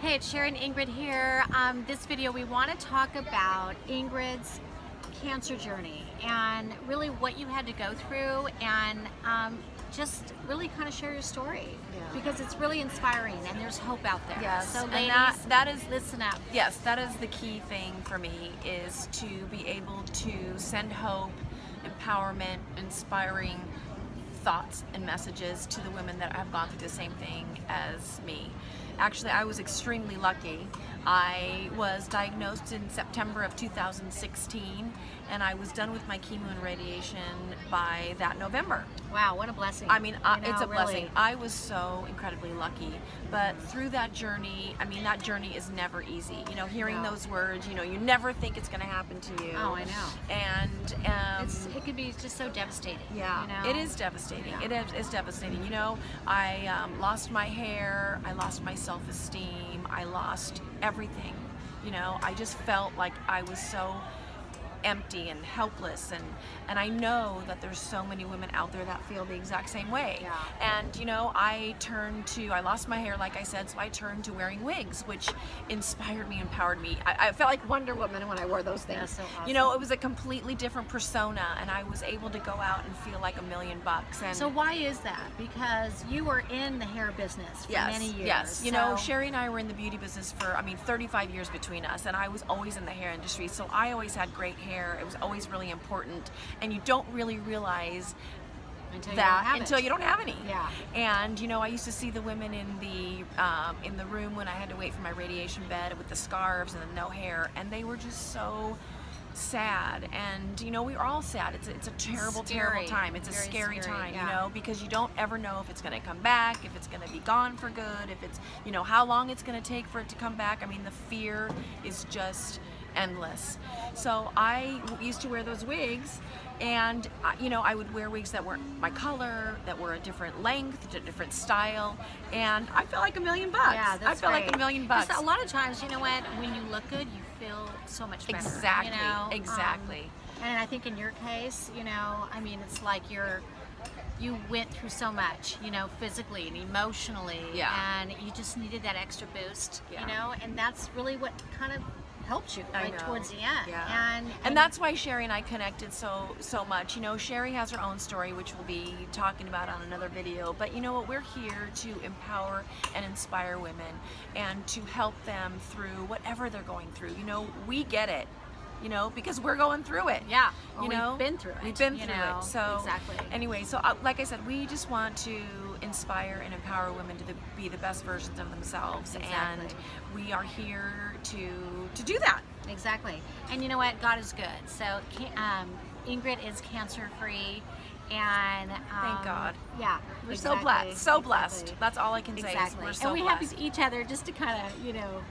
Hey, it's Sharon Ingrid here. This video we want to talk about Ingrid's cancer journey and really what you had to go through, and just really kind of share your story because it's really inspiring and there's hope out there. Yes, so and ladies, that is listen up. Yes, that is the key thing for me, is to be able to send hope, empowerment, inspiring thoughts and messages to the women that have gone through the same thing as me. Actually, I was extremely lucky. I was diagnosed in September of 2016, and I was done with my chemo and radiation by that November. Wow, what a blessing. I mean, it's a really. blessing. I was so incredibly lucky. But through that journey, I mean, that journey is never easy. You know, hearing those words, you know, you never think it's going to happen to you. Oh, I know. And it could be just so devastating. yeah, you know? it is devastating. Yeah. It is devastating. You know, I lost my hair, I lost my self-esteem, I lost everything. You know, I just felt like I was so empty and helpless, and I know that there's so many women out there that feel the exact same way. Yeah. And you know, I lost my hair, like I said, so I turned to wearing wigs, which inspired me, empowered me. I felt like Wonder Woman when I wore those things. That's so awesome. You know, it was a completely different persona, and I was able to go out and feel like $1,000,000. And So why is that? Because you were in the hair business for many years. Yes, you know, Sherry and I were in the beauty business for, 35 years between us, and I was always in the hair industry, so I always had great hair. It was always really important, and you don't really realize until you don't have any. Yeah. And you know, I used to see the women in the room when I had to wait for my radiation bed with the scarves and the no hair, and they were just so sad. And you know, we were all sad. It's a terrible time. It's a scary time, you know, because you don't ever know if it's going to come back, if it's going to be gone for good, if it's, you know, how long it's going to take for it to come back. I mean, the fear is just endless. So I used to wear those wigs, and you know, I would wear wigs that weren't my color, that were a different length, a different style, and I felt like $1,000,000. Yeah, that's I felt like $1,000,000. A lot of times, you know what, when you look good, you feel so much better. Exactly. You know? Exactly. And I think in your case, you know, I mean, it's like you went through so much, you know, physically and emotionally, and you just needed that extra boost, you know, and that's really what kind of helped you towards the end. Yeah. And that's why Sherry and I connected so much. You know, Sherry has her own story, which we'll be talking about on another video, but you know what, we're here to empower and inspire women and to help them through whatever they're going through. You know, we get it, you know, because we're going through it. Yeah, you know, we've been through it. We've been through it. So exactly. Anyway, so like I said, we just want to inspire and empower women to be the best versions of themselves, and we are here to do that. Exactly. And you know what? God is good. So Ingrid is cancer free. And thank God. Yeah, we're so blessed. So blessed. That's all I can say. Exactly. We're so and we blessed. have each other just to kind of, you know,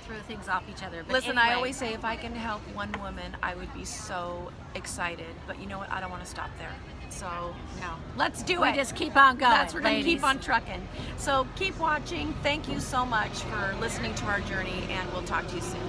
throw things off each other. But listen, anyway. I always say, if I can help one woman, I would be so excited. But you know what? I don't want to stop there. So no, let's do it. We just keep on going. We're going to keep on trucking. So keep watching. Thank you so much for listening to our journey, and we'll talk to you soon.